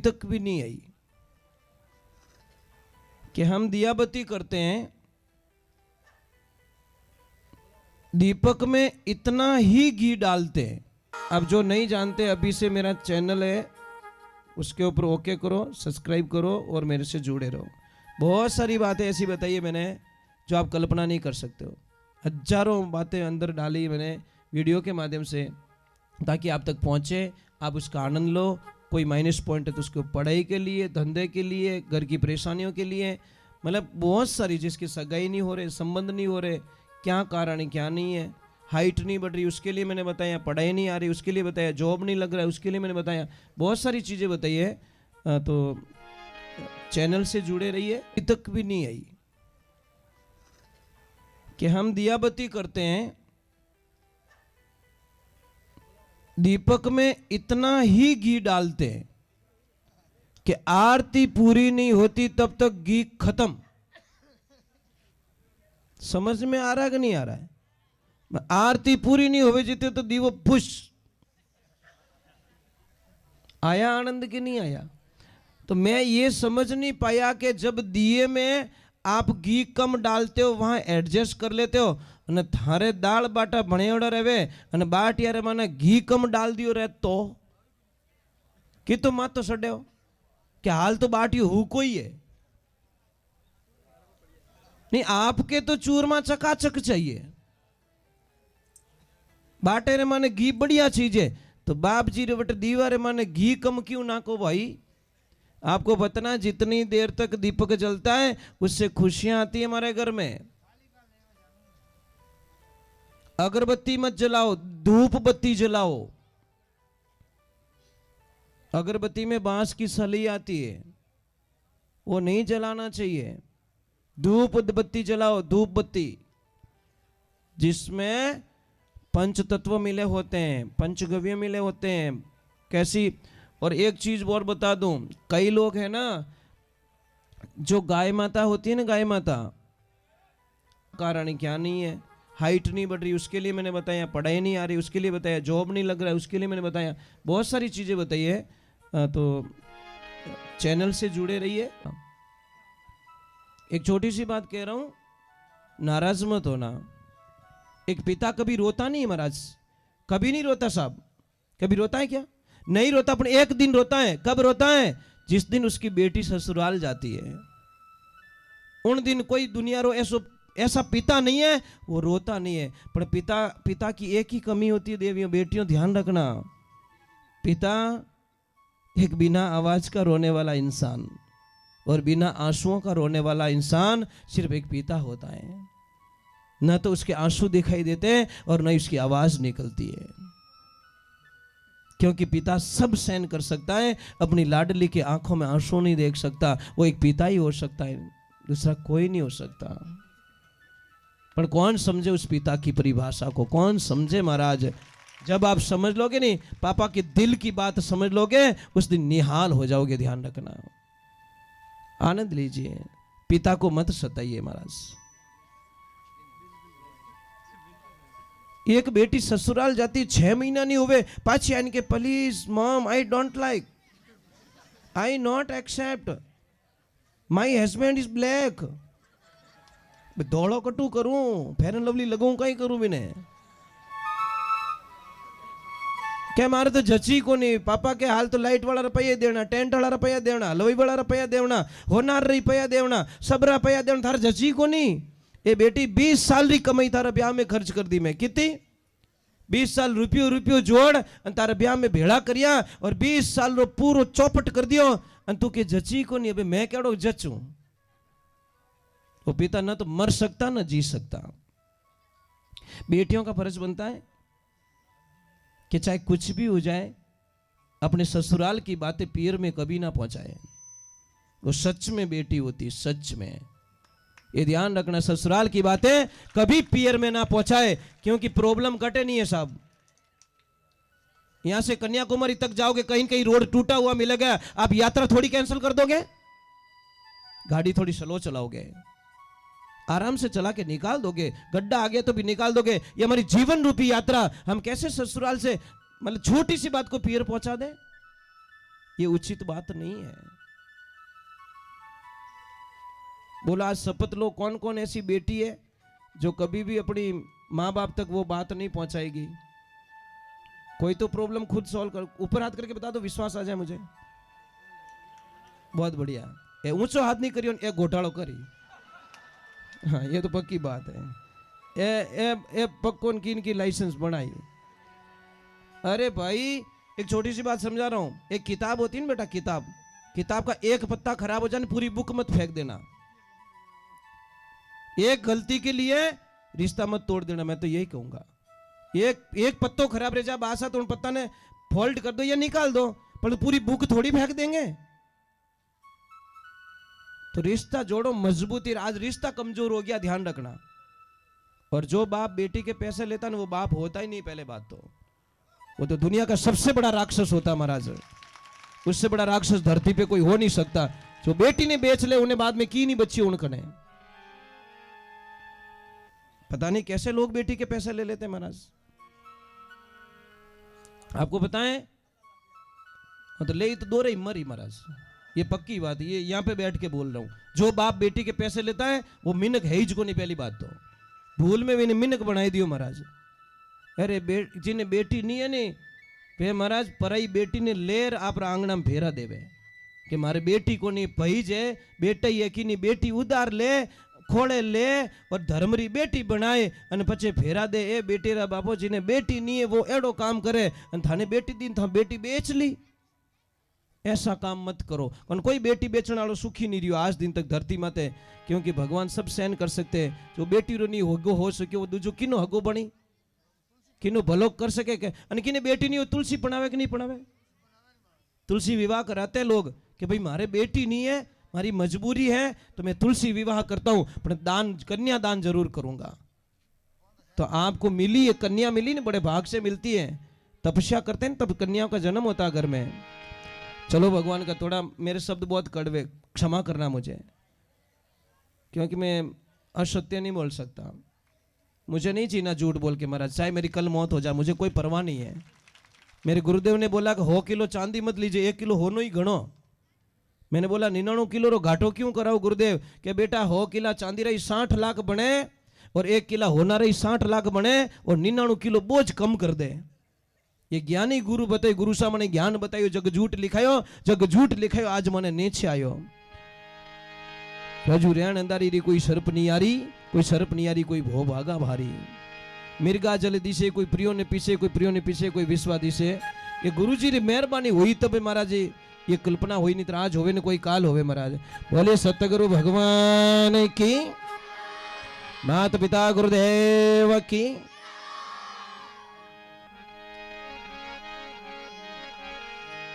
तक भी नहीं आई कि हम दिया बत्ती करते हैं, दीपक में इतना ही घी डालते हैं। अब जो नहीं जानते, अभी से मेरा चैनल है, उसके ऊपर ओके करो, सब्सक्राइब करो और मेरे से जुड़े रहो। बहुत सारी बातें ऐसी बताई है मैंने जो आप कल्पना नहीं कर सकते हो। हजारों बातें अंदर डाली मैंने वीडियो के माध्यम से, ताकि आप तक पहुंचे, आप उसका आनंद लो। कोई माइनस पॉइंट है तो उसको पढ़ाई के लिए, धंधे के लिए, घर की परेशानियों के लिए, मतलब बहुत सारी, जिसकी सगाई नहीं हो रहे, संबंध नहीं हो रहे, क्या कारण है क्या नहीं है, हाइट नहीं बढ़ रही उसके लिए मैंने बताया, पढ़ाई नहीं आ रही उसके लिए बताया, जॉब नहीं लग रहा है उसके लिए मैंने बताया, बहुत सारी चीज़ें बताई है। तो चैनल से जुड़े रहिए। अभी तक भी नहीं आई कि हम दिया बत्ती करते हैं, दीपक में इतना ही घी डालते हैं कि आरती पूरी नहीं होती तब तक घी खत्म। समझ में आ रहा है कि नहीं आ रहा है? आरती पूरी नहीं होवे जीते तो दीवो फुश। आया आनंद कि नहीं आया? तो मैं ये समझ नहीं पाया कि जब दिए में आप घी कम डालते हो वहां एडजस्ट कर लेते हो, અને થારે દાળ બાટા ભણેવડા રહે અને બાટિયારે મને ઘી કમ डाल दियो रहे तो कि तो मात तो सड्यो कि हाल तो बाटियो हु कोई है नहीं, आपके तो चूरमा चकाचक चाहिए। बाटे रे माने घी बढ़िया चीज है, तो बाप जी रे बटे दीवारे माने घी कम क्यों ना को भाई? आपको बताना, जितनी देर तक दीपक जलता है उससे खुशियां आती है हमारे घर में। अगरबत्ती मत जलाओ, धूप बत्ती जलाओ। अगरबत्ती में बांस की सली आती है, वो नहीं जलाना चाहिए। धूप बत्ती जलाओ, धूप बत्ती, जिसमें पंच तत्व मिले होते हैं, पंचगव्य मिले होते हैं। कैसी? और एक चीज और बता दूं, कई लोग हैं ना, जो गाय माता होती है ना, गाय माता, कारण क्या नहीं है, हाइट नहीं बढ़ रही उसके लिए मैंने बताया, पढ़ाई नहीं आ रही उसके लिए बताया, जॉब नहीं लग रहा है उसके लिए मैंने बताया, बहुत सारी चीजें बताई है। तो चैनल से जुड़े रहिए। एक छोटी सी बात कह रहा हूं, नाराज मत होना। एक पिता कभी रोता नहीं महाराज, कभी नहीं रोता साहब। कभी रोता है क्या? नहीं रोता, पर एक दिन रोता है। कब रोता है? जिस दिन उसकी बेटी ससुराल जाती है, उन दिन कोई दुनिया रो ऐसा पिता नहीं है वो रोता नहीं है। पर पिता की एक ही कमी होती है देवियों बेटियों, ध्यान रखना, पिता एक बिना आवाज का रोने वाला इंसान और बिना आंसुओं का रोने वाला इंसान सिर्फ एक पिता होता है। न तो उसके आंसू दिखाई देते हैं और न उसकी आवाज निकलती है, क्योंकि पिता सब सहन कर सकता है, अपनी लाडली की आंखों में आंसू नहीं देख सकता। वो एक पिता ही हो सकता है, दूसरा कोई नहीं हो सकता। पर कौन समझे उस पिता की परिभाषा को? कौन समझे महाराज? जब आप समझ लोगे नहीं, पापा के दिल की बात समझ लोगे, उस दिन निहाल हो जाओगे। ध्यान रखना, आनंद लीजिए, पिता को मत सताइए महाराज। एक बेटी ससुराल जाती 6 महीना नहीं हुए, पाछी आने के please mom I don't like, I not accept, my husband is black. धोड़ो कटू करूं, फेयर एंड लवली लगूं, कहीं करूं भी नहीं, क्या मारे तो जची को नहीं। पापा के हाल तो लाइट वाला रुपया देना, टेंट वाला रुपया देना, हलवाई वाला रुपया देना, होनार रुपया देना, सब रुपया देना, थार जची को नहीं। ये बेटी 20 साल री कमाई थारा ब्याह में खर्च कर दी मैं। कितनी? 20 साल रुपयो जोड़ और तारा ब्याह में भेड़ा करिया और 20 साल रो पूरो चौपट कर दियो और तू के जची को नहीं। अबे मैं केड़ो जचूं? वो पिता ना तो मर सकता ना जी सकता। बेटियों का फर्ज बनता है कि चाहे कुछ भी हो जाए, अपने ससुराल की बातें पीर में कभी ना पहुंचाए। वो सच में बेटी होती, सच में। ये ध्यान रखना, ससुराल की बातें कभी पियर में ना पहुंचाए, क्योंकि प्रॉब्लम कटे नहीं है साहब। यहां से कन्याकुमारी तक जाओगे, कहीं कहीं रोड टूटा हुआ मिलेगा, आप यात्रा थोड़ी कैंसिल कर दोगे? गाड़ी थोड़ी स्लो चलाओगे, आराम से चला के निकाल दोगे। गड्ढा आ गया तो भी निकाल दोगे। ये हमारी जीवन रूपी यात्रा, हम कैसे ससुराल से मतलब छोटी सी बात को पियर पहुंचा दें? ये उचित बात नहीं है। बोला आज शपथ लो, कौन कौन ऐसी बेटी है जो कभी भी अपनी माँ बाप तक वो बात नहीं पहुंचाएगी। कोई तो प्रॉब्लम खुद सॉल्व कर, ऊपर हाथ करके बता दो, विश्वास आ जाए मुझे। बहुत बढ़िया। ए ऊंचो हाथ नहीं करियो, एक घोटालो करी। हाँ ये तो पक्की बात है। ए पक्कों की लाइसेंस बनाई। अरे भाई एक छोटी सी बात समझा रहा हूं। एक किताब होती है ना बेटा, किताब का एक पत्ता खराब हो जाए, पूरी बुक मत फेंक देना। एक गलती के लिए रिश्ता मत तोड़ देना, मैं तो यही कहूंगा। एक पत्तो खराब रह जाए, बासा तो उन पत्ता ने फोल्ड कर दो या निकाल दो, पर पूरी बुक थोड़ी फेंक देंगे। तो रिश्ता जोड़ो मजबूती। आज रिश्ता कमजोर हो गया, ध्यान रखना। और जो बाप बेटी के पैसे लेता ना, वो बाप होता ही नहीं। पहले बात तो वो तो दुनिया का सबसे बड़ा राक्षस होता महाराज। उससे बड़ा राक्षस धरती पे कोई हो नहीं सकता। जो बेटी ने बेच ले, उन्हें बाद में की नहीं बच्ची उनकने। पता नहीं कैसे लोग बेटी के पैसे ले लेते हैं महाराज। आपको बताएं तो ले तो दो रही मरी महाराज, ये पक्की बात। ये यहां पे बैठ के बोल रहा हूं। जो बाप बेटी के पैसे लेता है वो मिनक है ही को नहीं। पहली बात तो भूल में भी नहीं मिनक बनाई दियो महाराज। अरे जिन्हें बेटी नहीं है नहीं वे महाराज पराई बेटी ने लेर आप आंगणा में फेरा देवे कि मारे बेटी को नहीं भईज है, बेटा ही है कि नहीं, बेटी उधार ले खोड़े ले और धर्मरी बेटी बनाए और पछे फेरा दे। ए बेटी रा बापो जिन्हें बेटी नहीं है वो एड़ो काम करे और थाने बेटी दी था बेटी बेच ली। ऐसा काम मत करो। कौन कोई बेटी बेचने वालों सुखी नहीं रही आज दिन तक धरती माते, क्योंकि भगवान सब सहन कर सकते हैं। जो बेटी रो नहीं हगो हो सके वो दूजो किनो हगो बनी, किनो भलो कर सके के। किने बेटी नहीं हो तुलसी पढ़ावे कि नहीं पढ़ावे? तुलसी विवाह कराते लोग कि भाई मारे बेटी नहीं है, मारी मजबूरी है तो मैं तुलसी विवाह करता हूं, पर दान कन्या दान जरूर करूंगा। तो आपको मिली है कन्या, मिली ना, बड़े भाग से मिलती है। तपस्या करते हैं तब कन्याओं का जन्म होता है घर में। चलो भगवान का थोड़ा मेरे शब्द बहुत कड़वे, क्षमा करना मुझे, क्योंकि मैं असत्य नहीं बोल सकता। मुझे नहीं जीना झूठ बोल के महाराज, चाहे मेरी कल मौत हो जाए मुझे कोई परवाह नहीं है। मेरे गुरुदेव ने बोला कि 100 किलो चांदी मत लीजिए, 1 किलो होनो ही घणो। मैंने बोला 99 किलो रो घाटो क्यों कराओ गुरुदेव? के बेटा 100 किला चांदी रही 60 लाख बने और 1 किला होना रही 60 लाख बने और 99 किलो बोझ कम कर दे। ये ज्ञानी गुरु बतायो, गुरु सा मने ज्ञान बतायो, जग झूठ लिखायो, जग झूठ लिखायो, आज मने नीचे आयो। रजू रेण अंदारी री कोई सर्प नियारी, कोई सर्प नियारी, कोई भो भागा भारी। मिर्गा जल दिशे, कोई प्रियो ने पीछे, कोई प्रियो ने पीछे, कोई विश्वा दिशे। ये गुरुजी री मेहरबानी हुई तब महाराज ये कल्पना हुई, नहीं तो आज होवे न कोई काल होवे महाराज। बोले सतगुरु भगवान की, माता पिता गुरुदेव की।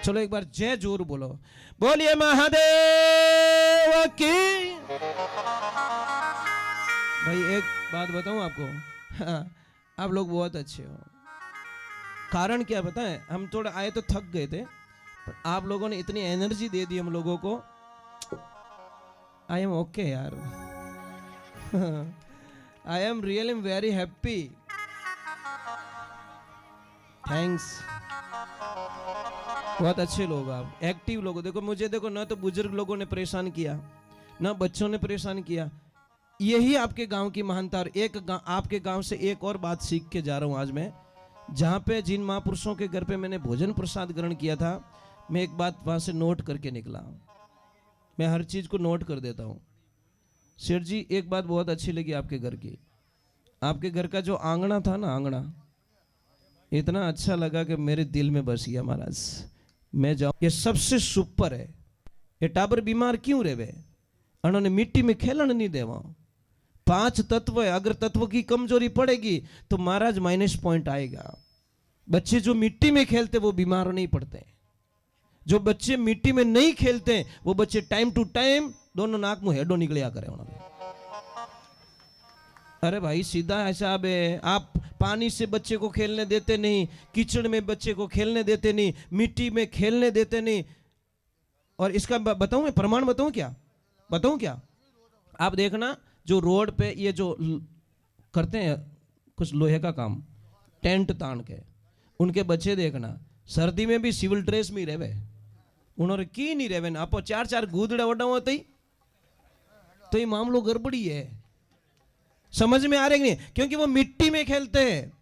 चलो एक बार जय जोर बोलो, बोलिए महादेव की। भाई एक बात बताऊं आपको, हाँ, आप लोग बहुत अच्छे हो। कारण क्या बताएं, हम थोड़ा आए तो थक गए थे, पर आप लोगों ने इतनी एनर्जी दे दी हम लोगों को। आई एम ओके यार। I am really very happy. Thanks. बहुत अच्छे लोग आप, एक्टिव लोग। देखो मुझे देखो, ना तो बुजुर्ग लोगों ने परेशान किया, ना बच्चों ने परेशान किया। यही आपके गांव की महानता। और आपके गांव से एक और बात सीख के जा रहा हूं आज मैं। जहां पे जिन महापुरुषों के घर पे मैंने भोजन प्रसाद ग्रहण किया था, मैं एक बात वहां से नोट करके निकला। मैं हर चीज को नोट कर देता हूं। सेठ जी एक बात बहुत अच्छी लगी आपके घर की। आपके घर का जो आंगना था ना, आंगना इतना अच्छा लगा कि मेरे दिल में बस गया महाराज। मैं जाऊं, ये सबसे सुपर है। ये टाबर बीमार क्यों रहे? उन्होंने मिट्टी में खेलन नहीं देवा। 5 तत्व है, अगर तत्व की कमजोरी पड़ेगी तो महाराज माइनस पॉइंट आएगा। बच्चे जो मिट्टी में खेलते वो बीमार नहीं पड़ते। जो बच्चे मिट्टी में नहीं खेलते वो बच्चे टाइम टू टाइम दोनों नाक मुंह हेडो निकलिया करे उन्होंने। अरे भाई सीधा हिसाब है। आप पानी से बच्चे को खेलने देते नहीं, कीचड़ में बच्चे को खेलने देते नहीं, मिट्टी में खेलने देते नहीं। और इसका बताऊं मैं, प्रमाण बताऊं क्या? आप देखना, जो रोड पे ये जो करते हैं कुछ लोहे का काम, टेंट तान के, उनके बच्चे देखना सर्दी में भी सिविल ड्रेस में रहे। उन्होंने की नहीं रेवे आपो चार चार गूदड़े ओडा होते तो ये मामलो गड़बड़ी है। समझ में आ रहे नहीं? क्योंकि वो मिट्टी में खेलते हैं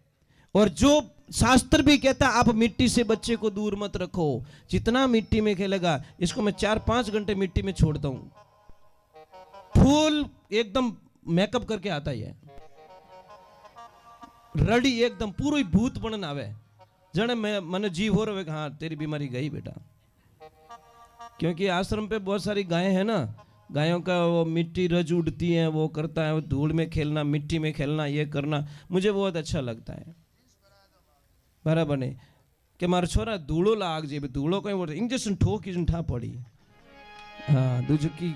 और जो शास्त्र भी कहता है आप मिट्टी से बच्चे को दूर मत रखो। जितना मिट्टी में खेलेगा, इसको मैं 4-5 घंटे मिट्टी में छोड़ता हूं, फुल एकदम मेकअप करके आता है, रड़ी एकदम पूरी भूत बनन आवे, जने मैं मन जीव हो रहे हाँ तेरी बीमारी गई बेटा। क्योंकि आश्रम पे बहुत सारी गायें हैं ना, गायों का वो मिट्टी रज उड़ती है, वो करता है, वो धूल में खेलना, मिट्टी में खेलना, ये करना मुझे बहुत अच्छा लगता है। बराबर नहीं कि मारा छोरा धूड़ो लाग जे, धूड़ो कहीं वो इंजेक्शन ठोक ठा पड़ी। हाँ दूजकी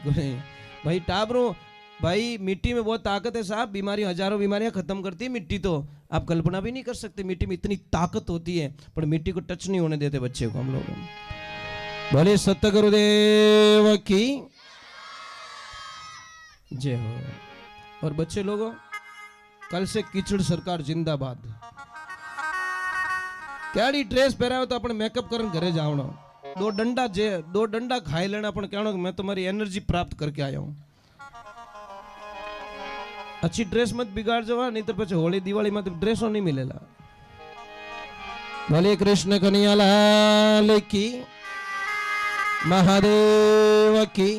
भाई टाबरो भाई मिट्टी में बहुत ताकत है साहब, बीमारी हजारों बीमारियां खत्म करती है मिट्टी, तो आप कल्पना भी नहीं कर सकते मिट्टी में इतनी ताकत होती है। पर मिट्टी को टच नहीं होने देते बच्चे को हम लोग। भले सतगुरुदेव की जय हो। और बच्चे लोगों कल से कीचड़ सरकार जिंदाबाद। क्याड़ी ड्रेस पहराओ तो अपने मेकअप करन घरे जावणो, दो डंडा खाई लेना, अपन कहना मैं तुम्हारी एनर्जी प्राप्त करके आया हूं। अच्छी ड्रेस मत बिगाड़ जवा, नहीं तो પછી होली दिवाली में तो ड्रेसों नहीं मिलेला। भले कृष्ण कन्हैया लाल की, महादेव की।